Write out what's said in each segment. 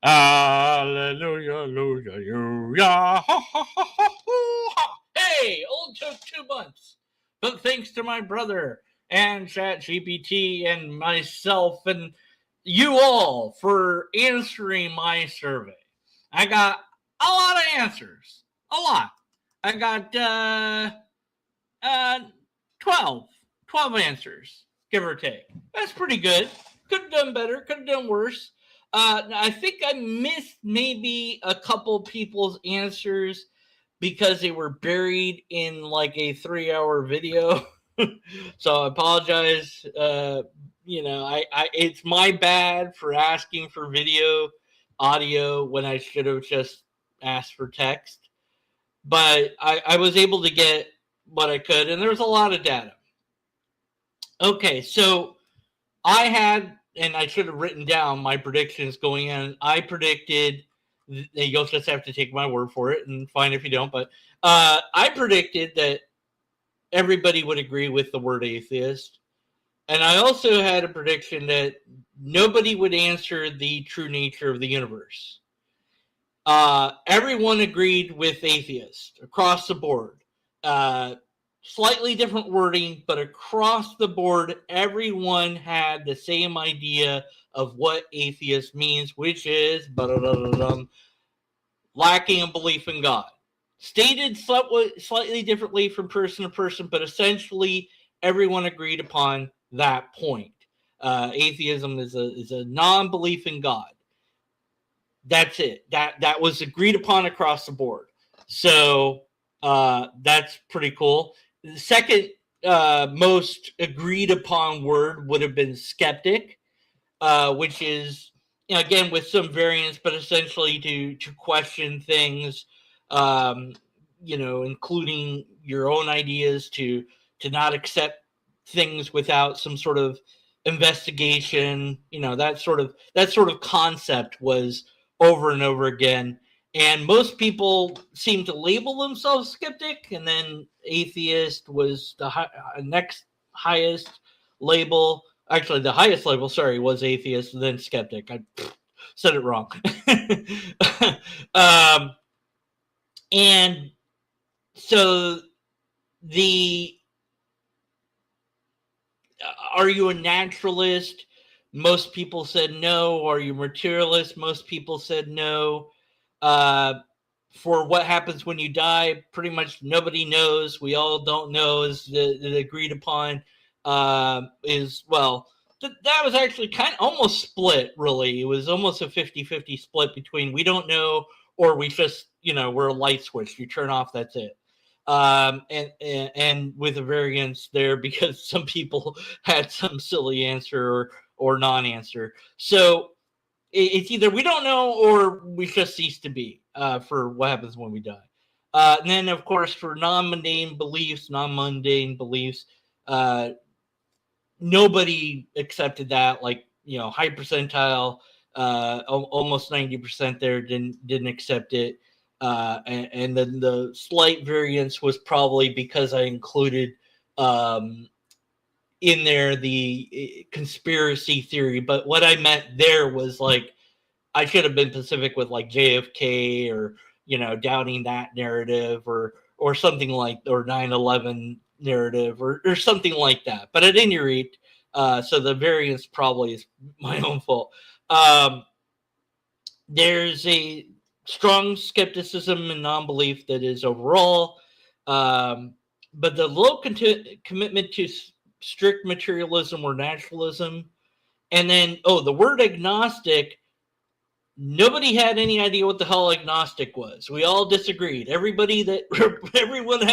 Hallelujah, hallelujah, hallelujah. Ha, ha, ha, ha, ha. Hey, only took 2 months. But thanks to my brother and ChatGPT and myself and you all for answering my survey. I got a lot of answers. A lot. I got uh 12. 12 answers, give or take. That's pretty good. Could have done better, could have done worse. I think I missed maybe a couple people's answers because they were buried in like a 3-hour video. So I apologize. I it's my bad for asking for video, audio when I should have just asked for text. But I was able to get what I could, and there was a lot of data. Okay, so I had, and I should have written down my predictions going in. I predicted, you'll just have to take my word for it, and fine if you don't, but I predicted that everybody would agree with the word atheist. And I also had a prediction that nobody would answer the true nature of the universe. Everyone agreed with atheist across the board. Slightly different wording, but across the board, everyone had the same idea of what atheist means, which is lacking a belief in God. Stated slightly differently from person to person, but essentially everyone agreed upon that point. Atheism is a non-belief in God. That's it. That was agreed upon across the board. So that's pretty cool. The second most agreed upon word would have been skeptic, which is, again, with some variants, but essentially to question things, including your own ideas, to not accept things without some sort of investigation. That sort of concept was over and over again. And most people seem to label themselves skeptic, and then atheist was the next highest label. Actually, the highest label, was atheist, then skeptic. I said it wrong. And so are you a naturalist? Most people said no. Are you materialist? Most people said no. For what happens when you die, pretty much nobody knows. We all don't know, is the agreed upon. That was actually kind of almost split, really. It was almost a 50-50 split between we don't know, or we just, we're a light switch. You turn off, that's it. And with a variance there because some people had some silly answer or non-answer. So it's either we don't know or we just cease to be for what happens when we die. And then, of course, for non-mundane beliefs, nobody accepted that. Like, high percentile, almost 90% there didn't accept it. And then the slight variance was probably because I included in there the conspiracy theory. But what I meant there was, like, I should have been specific with like JFK or, doubting that narrative or something like, or 9/11 narrative or something like that. But at any rate, so the variance probably is my own fault. There's a strong skepticism and non-belief that is overall, but the low commitment to strict materialism or naturalism, and then the word agnostic. Nobody had any idea what the hell agnostic was. We all disagreed. Everyone had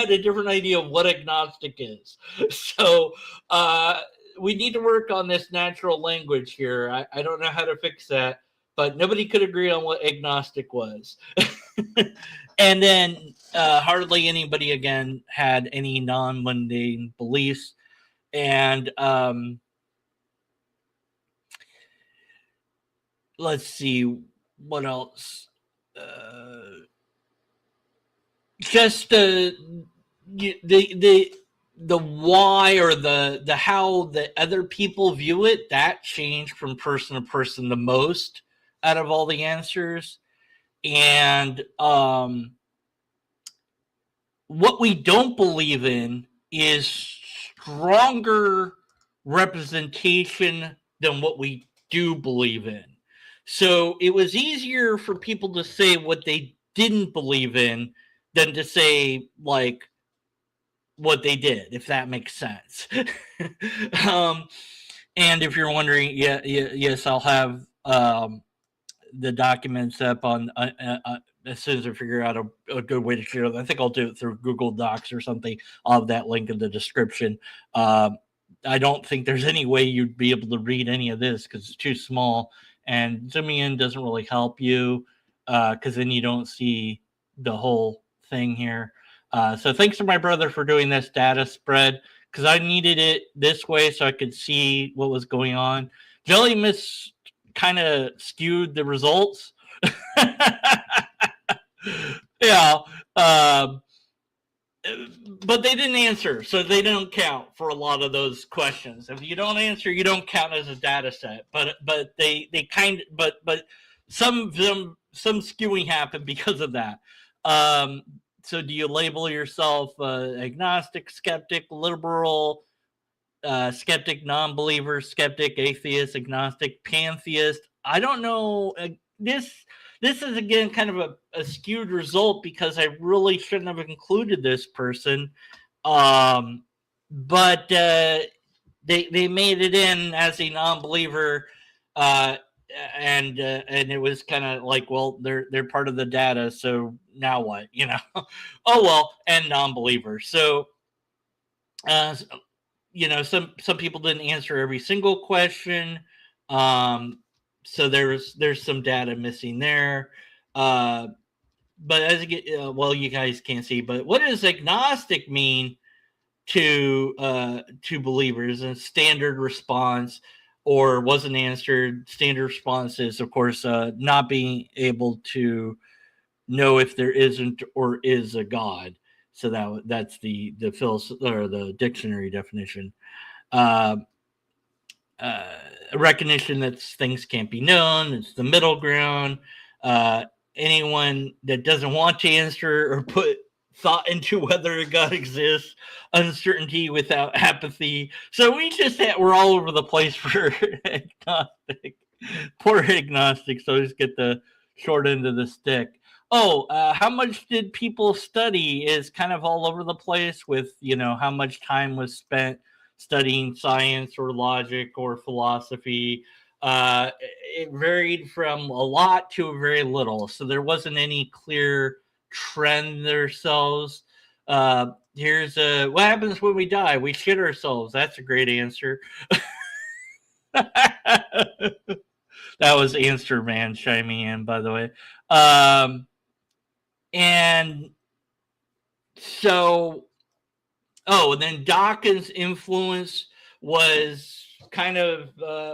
a different idea of what agnostic is. So we need to work on this natural language here. I don't know how to fix that, but nobody could agree on what agnostic was. And then hardly anybody, again, had any non-mundane beliefs. And let's see. What else? Just the why or the how the other people view it, that changed from person to person the most. out of all the answers. And what we don't believe in is stronger representation than what we do believe in. So it was easier for people to say what they didn't believe in than to say, like, what they did, if that makes sense. And if you're wondering, yes, I'll have the documents up on as soon as I figure out a good way to share them. I think I'll do it through Google Docs or something. I'll have that link in the description. I don't think there's any way you'd be able to read any of this because it's too small, and zooming in doesn't really help you because then you don't see the whole thing here. So thanks to my brother for doing this data spread because I needed it this way so I could see what was going on. Jelly Miss kind of skewed the results. Yeah. But they didn't answer, so they don't count for a lot of those questions. If you don't answer, you don't count as a data set. But they kind of, but some skewing happened because of that. So do you label yourself agnostic, skeptic, liberal, skeptic, non-believer, skeptic, atheist, agnostic, pantheist? I don't know. This is, again, kind of a skewed result because I really shouldn't have included this person. But they made it in as a non-believer, and it was kind of like, well, they're part of the data, so now what? Oh well, and non-believer. So some people didn't answer every single question. So there's some data missing there. But as you get, well, you guys can't see, but what does agnostic mean to believers? A standard response or wasn't answered. Standard response is, of course, not being able to know if there isn't or is a God. So that's the or the dictionary definition. Recognition that things can't be known. It's the middle ground. Anyone that doesn't want to answer or put thought into whether God exists, uncertainty without apathy. So we're all over the place for agnostic. Poor agnostic. So just get the short end of the stick. How much did people study is kind of all over the place with, how much time was spent studying science or logic or philosophy. It varied from a lot to a very little. So there wasn't any clear trend themselves. Here's what happens when we die? We shit ourselves. That's a great answer. That was Answer Man chiming in, by the way. And so, and then Dawkins' influence was kind of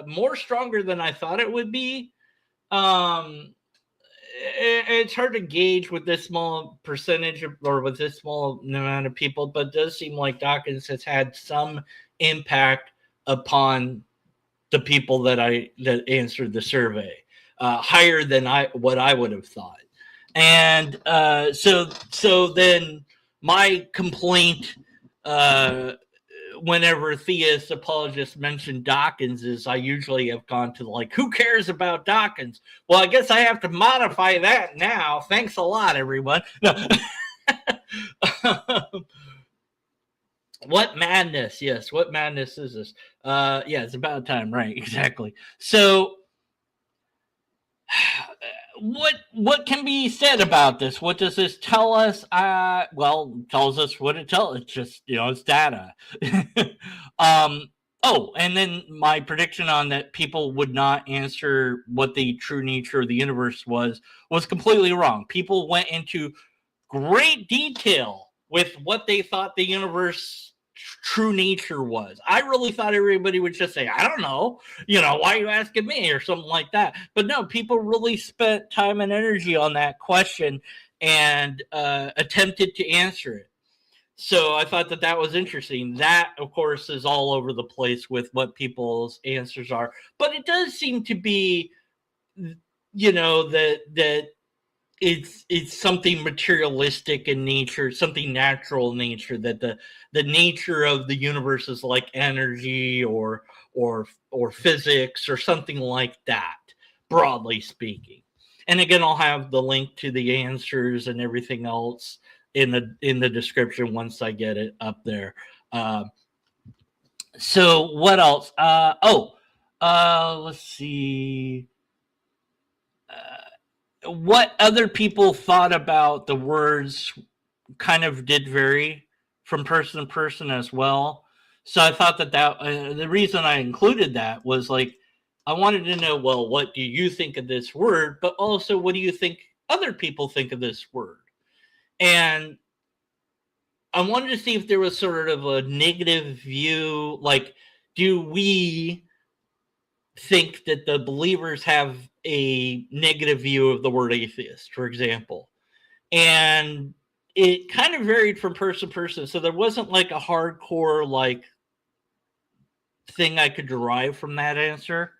more stronger than I thought it would be. It's hard to gauge with this small percentage or with this small amount of people, but it does seem like Dawkins has had some impact upon the people that answered the survey, higher than what I would have thought. And so then my complaint whenever theist apologists mention Dawkins is I usually have gone to like, who cares about Dawkins? Well, I guess I have to modify that now. Thanks a lot, everyone. No. What madness? Yes, what madness is this? Yeah, it's about time, right? Exactly. So what can be said about this? What does this tell us? Well, it tells us what it tells. It's just, it's data. And then my prediction on that people would not answer what the true nature of the universe was completely wrong. People went into great detail with what they thought the universe true nature was. I really thought everybody would just say, I don't know, why are you asking me, or something like that. But no, people really spent time and energy on that question and attempted to answer it. So I thought that was interesting. That, of course, is all over the place with what people's answers are. But it does seem to be that it's something materialistic in nature, something natural in nature, that the nature of the universe is like energy or physics or something like that, broadly speaking. And again, I'll have the link to the answers and everything else in the description once I get it up there. So what else? Let's see. What other people thought about the words kind of did vary from person to person as well. So I thought that the reason I included that was like I wanted to know, well, what do you think of this word, but also what do you think other people think of this word? And I wanted to see if there was sort of a negative view, like do we think that the believers have a negative view of the word atheist, for example? And it kind of varied from person to person. So there wasn't like a hardcore like thing I could derive from that answer.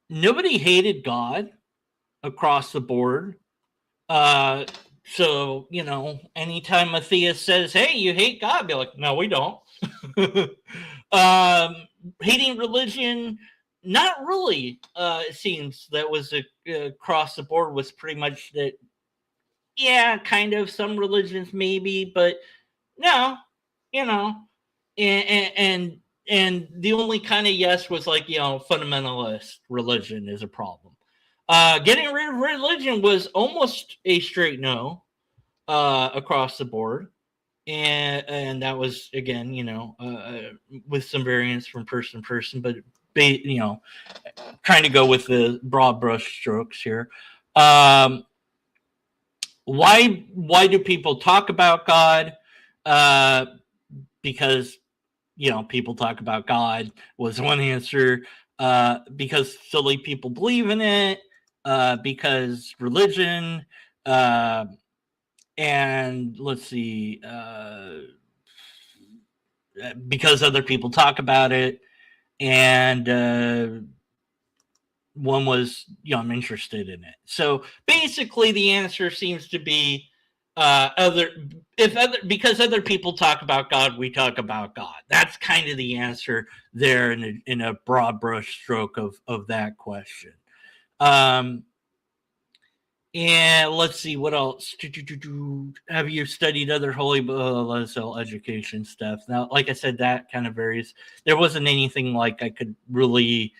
Nobody hated God across the board. So, anytime a theist says, hey, you hate God, be like, no, we don't. Hating religion, not really. It seems that was across the board was pretty much that. Yeah, kind of some religions maybe, but no, and the only kind of yes was like fundamentalist religion is a problem. Getting rid of religion was almost a straight no across the board, and that was again with some variance from person to person, but trying to go with the broad brush strokes here. Why do people talk about God? Because people talk about God was one answer. Because silly people believe in it. Because religion. And let's see. Because other people talk about it. And one was, I'm interested in it. So basically, the answer seems to be because other people talk about God, we talk about God. That's kind of the answer there in a broad brush stroke of that question. And let's see what else. Have you studied other holy education stuff? Now, like I said, that kind of varies. There wasn't anything like I could really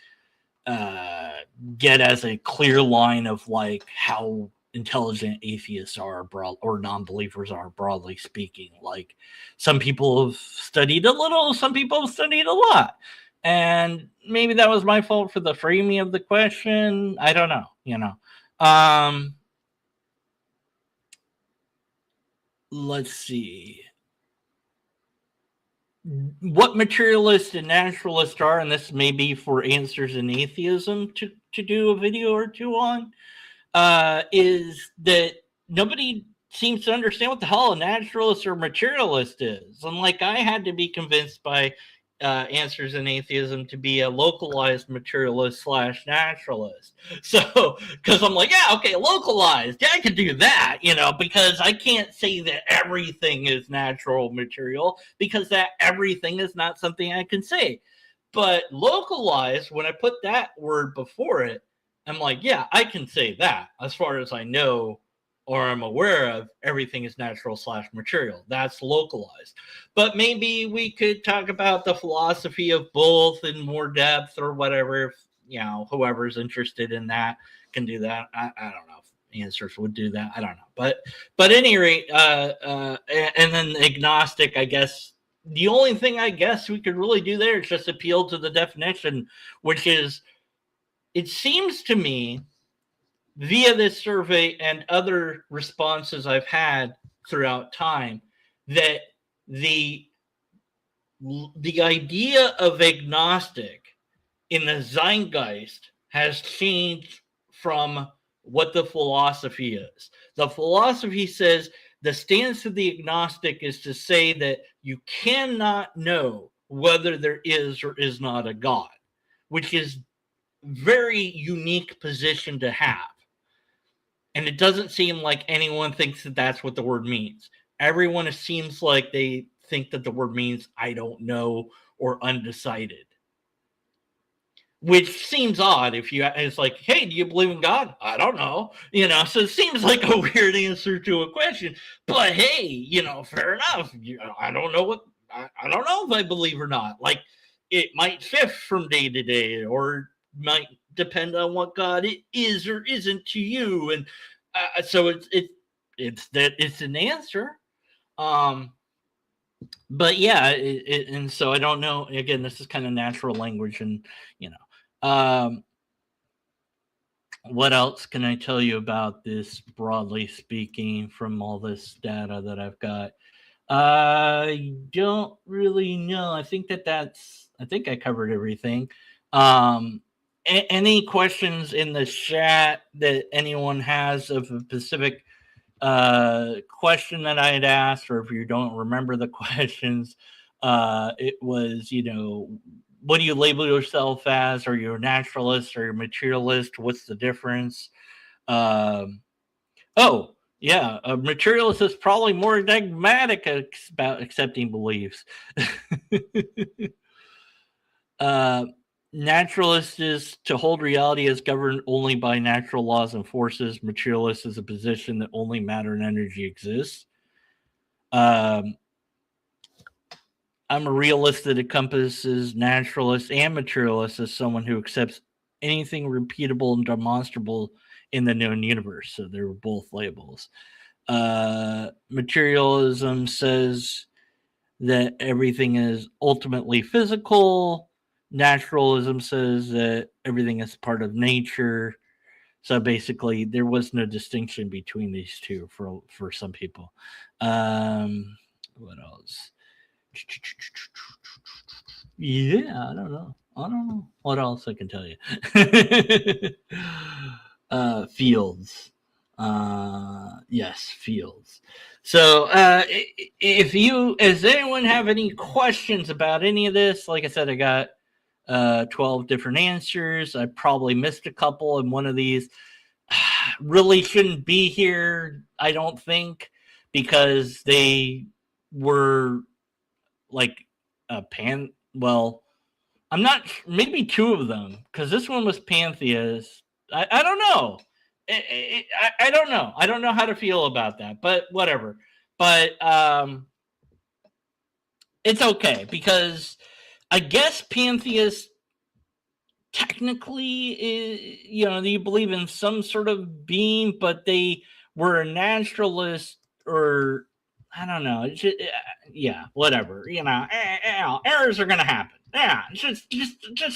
get as a clear line of like how intelligent atheists are or non-believers are, broadly speaking. Like some people have studied a little, some people have studied a lot, and maybe that was my fault for the framing of the question. I don't know. Let's see what materialist and naturalist are, and this may be for answers in atheism to do a video or two on, is that nobody seems to understand what the hell a naturalist or materialist is. And like I had to be convinced by answers in atheism to be a localized materialist / naturalist. So, because I'm like, yeah, okay, localized. Yeah, I can do that, because I can't say that everything is natural material because that everything is not something I can say. But localized, when I put that word before it, I'm like, yeah, I can say that. As far as I know or I'm aware of, everything is natural / material. That's localized. But maybe we could talk about the philosophy of both in more depth or whatever. If, whoever's interested in that can do that. I don't know if answers would do that. I don't know. But at any rate, and then agnostic, I guess, the only thing I guess we could really do there is just appeal to the definition, which is, it seems to me, via this survey and other responses I've had throughout time, that the idea of agnostic in the zeitgeist has changed from what the philosophy is. The philosophy says the stance of the agnostic is to say that you cannot know whether there is or is not a God, which is very unique position to have. And it doesn't seem like anyone thinks that that's what the word means. Everyone, it seems like they think that the word means I don't know or undecided. Which seems odd if you, it's like, hey, do you believe in God? I don't know. So it seems like a weird answer to a question. But hey, fair enough. I don't know I don't know if I believe or not. Like, it might shift from day to day, or might depend on what God is or isn't to you. And so it's an answer. But yeah, and so I don't know. Again, this is kind of natural language, and what else can I tell you about this, broadly speaking, from all this data that I've got? I don't really know. I think I think I covered everything. Any questions in the chat that anyone has of a specific question that I had asked, or if you don't remember the questions, it was, what do you label yourself as? Are you a naturalist or a materialist? What's the difference? Oh, yeah, a materialist is probably more dogmatic about accepting beliefs. Naturalist is to hold reality as governed only by natural laws and forces. Materialist is a position that only matter and energy exists. I'm a realist that encompasses naturalist and materialist as someone who accepts anything repeatable and demonstrable in the known universe. So they're both labels. Materialism says that everything is ultimately physical. Naturalism says that everything is part of nature. So basically, there was no distinction between these two for some people. What else? Yeah, I don't know what else I can tell you. Fields. Yes, fields. So does anyone have any questions about any of this? Like I said, I got 12 different answers. I probably missed a couple, and one of these really shouldn't be here, I don't think, because they were like well, I'm not, maybe two of them, because this one was pantheist. I don't know. I don't know. I don't know how to feel about that, but whatever. But it's okay, because I guess pantheist technically is, you believe in some sort of being, but they were a naturalist, or I don't know. Yeah, whatever. Errors are gonna happen. Yeah, just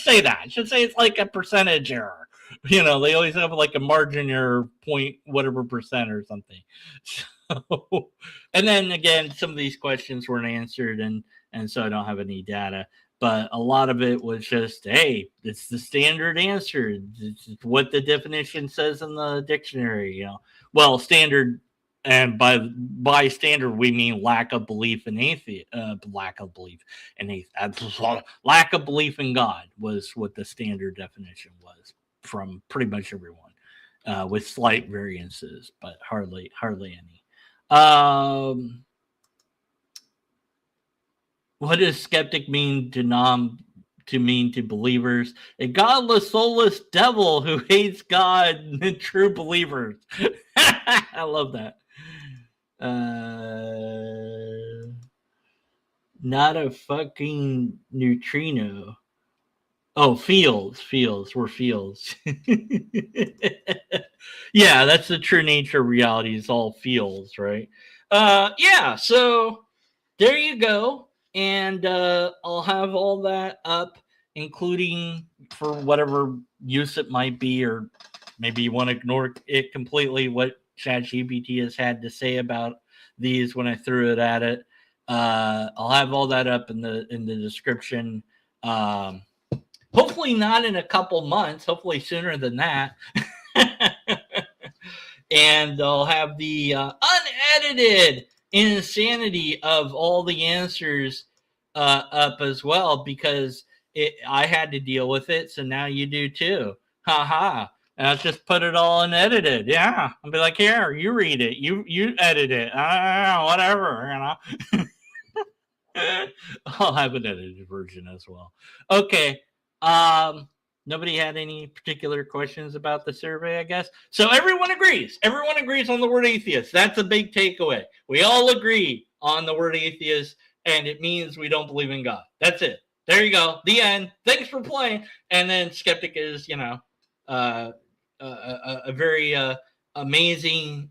say that. Should say it's like a percentage error. They always have like a margin error, point whatever percent or something. So, and then again, some of these questions weren't answered, and so I don't have any data. But a lot of it was just, hey, it's the standard answer. It's what the definition says in the dictionary. Well, standard. And by standard, we mean lack of belief in lack of belief in God was what the standard definition was from pretty much everyone, with slight variances, but hardly any. What does skeptic mean to believers? A godless, soulless devil who hates God and true believers. I love that. Not a fucking neutrino. Oh, fields. We're fields. Yeah, that's the true nature of reality, is all fields, right? Yeah, so there you go. And I'll have all that up, including for whatever use it might be, or maybe you want to ignore it completely, what ChatGPT has had to say about these when I threw it at it. I'll have all that up in the description. Hopefully not in a couple months. Hopefully sooner than that. And I'll have the unedited insanity of all the answers up as well, because I had to deal with it, so now you do too. Ha ha. And I'll just put it all in edited. Yeah. I'll be like, here, you read it. You edit it. Whatever, I'll have an edited version as well. Okay. Nobody had any particular questions about the survey, I guess. So everyone agrees. Everyone agrees on the word atheist. That's a big takeaway. We all agree on the word atheist, and it means we don't believe in God. That's it. There you go. The end. Thanks for playing. And then skeptic is, a very amazing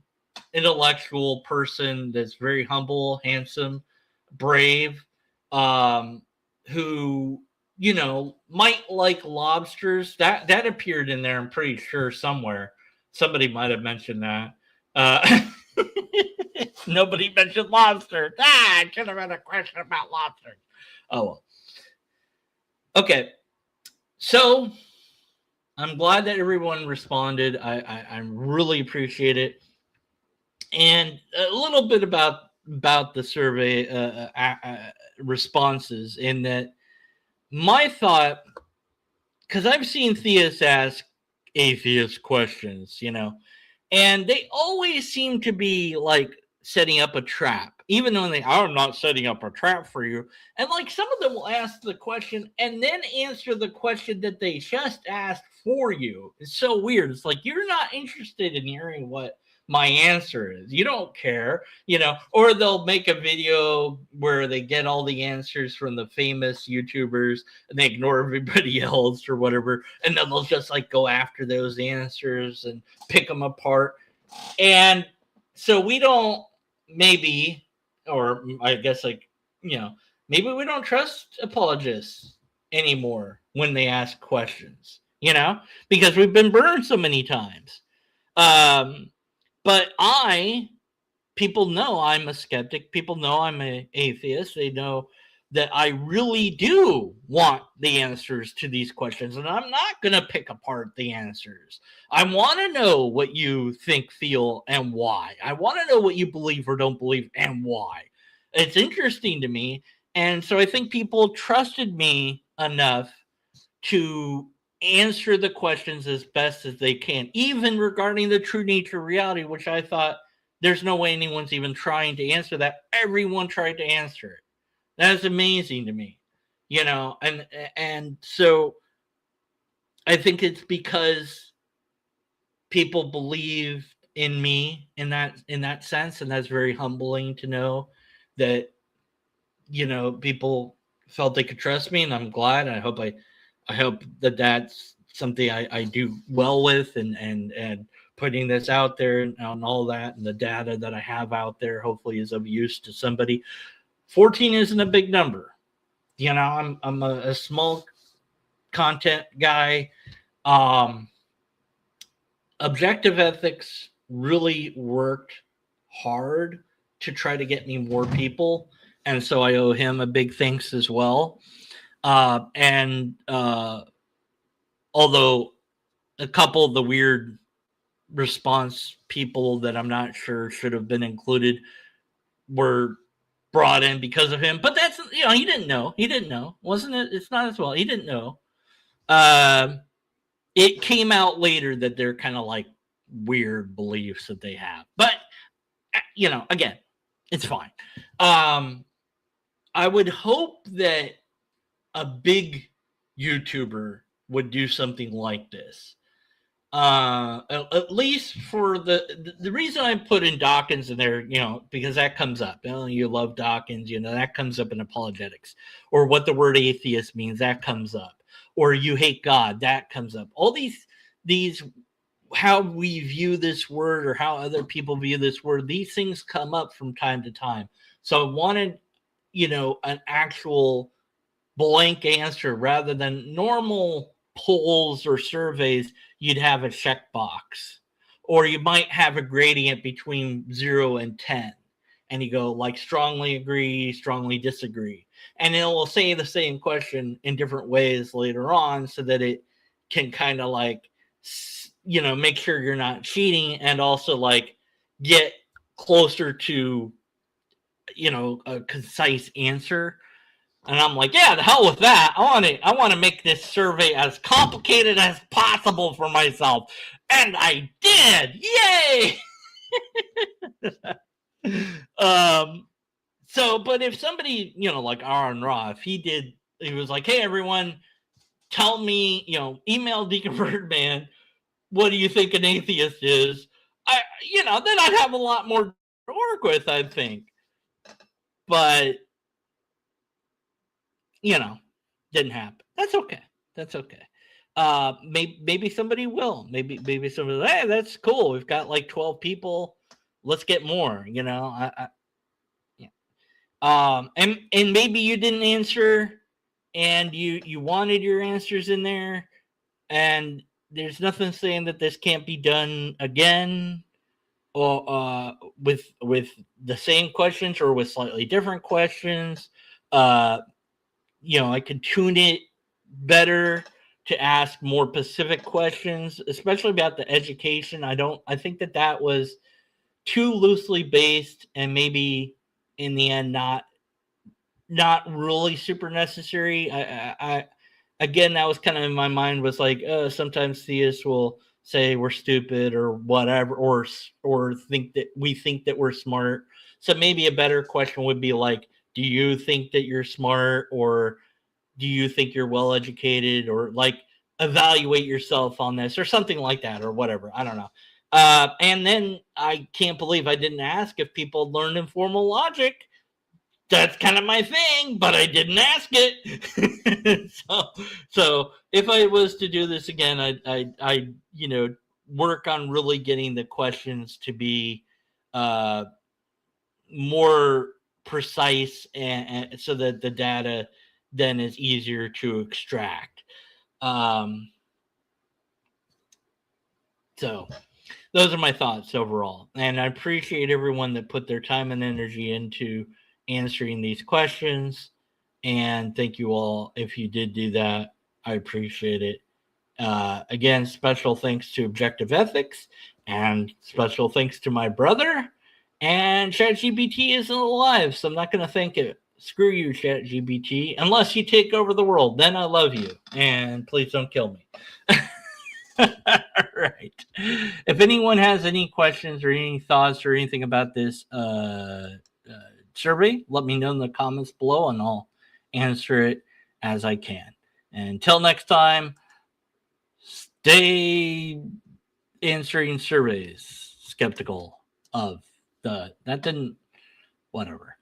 intellectual person that's very humble, handsome, brave, who might like lobsters. That appeared in there, I'm pretty sure, somewhere. Somebody might have mentioned that. Nobody mentioned lobsters. I should have had a question about lobsters. Oh well. Okay. So I'm glad that everyone responded. I really appreciate it. And a little bit about the survey responses, in that my thought, because I've seen theists ask atheist questions, and they always seem to be like setting up a trap, even though they are not setting up a trap for you. And like some of them will ask the question and then answer the question that they just asked for you. It's so weird. It's like, you're not interested in hearing what my answer is. You don't care, or they'll make a video where they get all the answers from the famous YouTubers and they ignore everybody else or whatever. And then they'll just like go after those answers and pick them apart. And so we don't maybe, or I guess maybe we don't trust apologists anymore when they ask questions, because we've been burned so many times. But people know I'm a skeptic. People know I'm an atheist. They know that I really do want the answers to these questions. And I'm not going to pick apart the answers. I want to know what you think, feel, and why. I want to know what you believe or don't believe and why. It's interesting to me. And so I think people trusted me enough to answer the questions as best as they can, even regarding the true nature of reality, which I thought there's no way anyone's even trying to answer that. Everyone tried to answer it. That's amazing to me, and so I think it's because people believe in me in that sense, and that's very humbling to know that people felt they could trust me, and I'm glad. I hope that that's something I do well with, and putting this out there and all that, and the data that I have out there hopefully is of use to somebody. 14 isn't a big number. I'm a small content guy. Objective Ethics really worked hard to try to get me more people, and so I owe him a big thanks as well. Although a couple of the weird response people that I'm not sure should have been included were brought in because of him, but that's, he didn't know, wasn't it? It's not as well. He didn't know. It came out later that they're kind of like weird beliefs that they have, but again, it's fine. I would hope that a big YouTuber would do something like this. At least for the reason I put in Dawkins in there, because that comes up. You love Dawkins, that comes up in apologetics. Or what the word atheist means, that comes up. Or you hate God, that comes up. All these how we view this word or how other people view this word, these things come up from time to time. So I wanted, an actual blank answer rather than normal polls or surveys. You'd have a checkbox, or you might have a gradient between 0 and 10, and you go like strongly agree, strongly disagree, and it will say the same question in different ways later on, so that it can kind of like, make sure you're not cheating, and also like get closer to, a concise answer. And I'm like, yeah, the hell with that. I want to make this survey as complicated as possible for myself. And I did. Yay! So, but if somebody, like Aaron Ra, if he was like, hey, everyone, tell me, email Deconverted Man, what do you think an atheist is? Then I'd have a lot more to work with, I think. But, didn't happen. That's okay. Maybe somebody will. Maybe somebody, hey, that's cool. We've got like 12 people. Let's get more, and maybe you didn't answer and you wanted your answers in there, and there's nothing saying that this can't be done again, or with the same questions or with slightly different questions. I could tune it better to ask more specific questions, especially about the education. I think that was too loosely based, and maybe in the end not really super necessary. I again, that was kind of in my mind, was like, sometimes theists will say we're stupid or whatever, or think that we're smart. So maybe a better question would be like, do you think that you're smart, or do you think you're well educated, or like evaluate yourself on this, or something like that, or whatever. I don't know. And then I can't believe I didn't ask if people learned informal logic. That's kind of my thing, but I didn't ask it. so if I was to do this again, I work on really getting the questions to be more precise, and so that the data then is easier to extract. So those are my thoughts overall, and I appreciate everyone that put their time and energy into answering these questions, and thank you all if you did do that. I appreciate it. Again, special thanks to Objective Ethics, and special thanks to my brother. And ChatGPT isn't alive, so I'm not going to thank it. Screw you, ChatGPT. Unless you take over the world, then I love you, and please don't kill me. All right. If anyone has any questions or any thoughts or anything about this survey, let me know in the comments below, and I'll answer it as I can. And until next time, stay answering surveys skeptical of that didn't, whatever.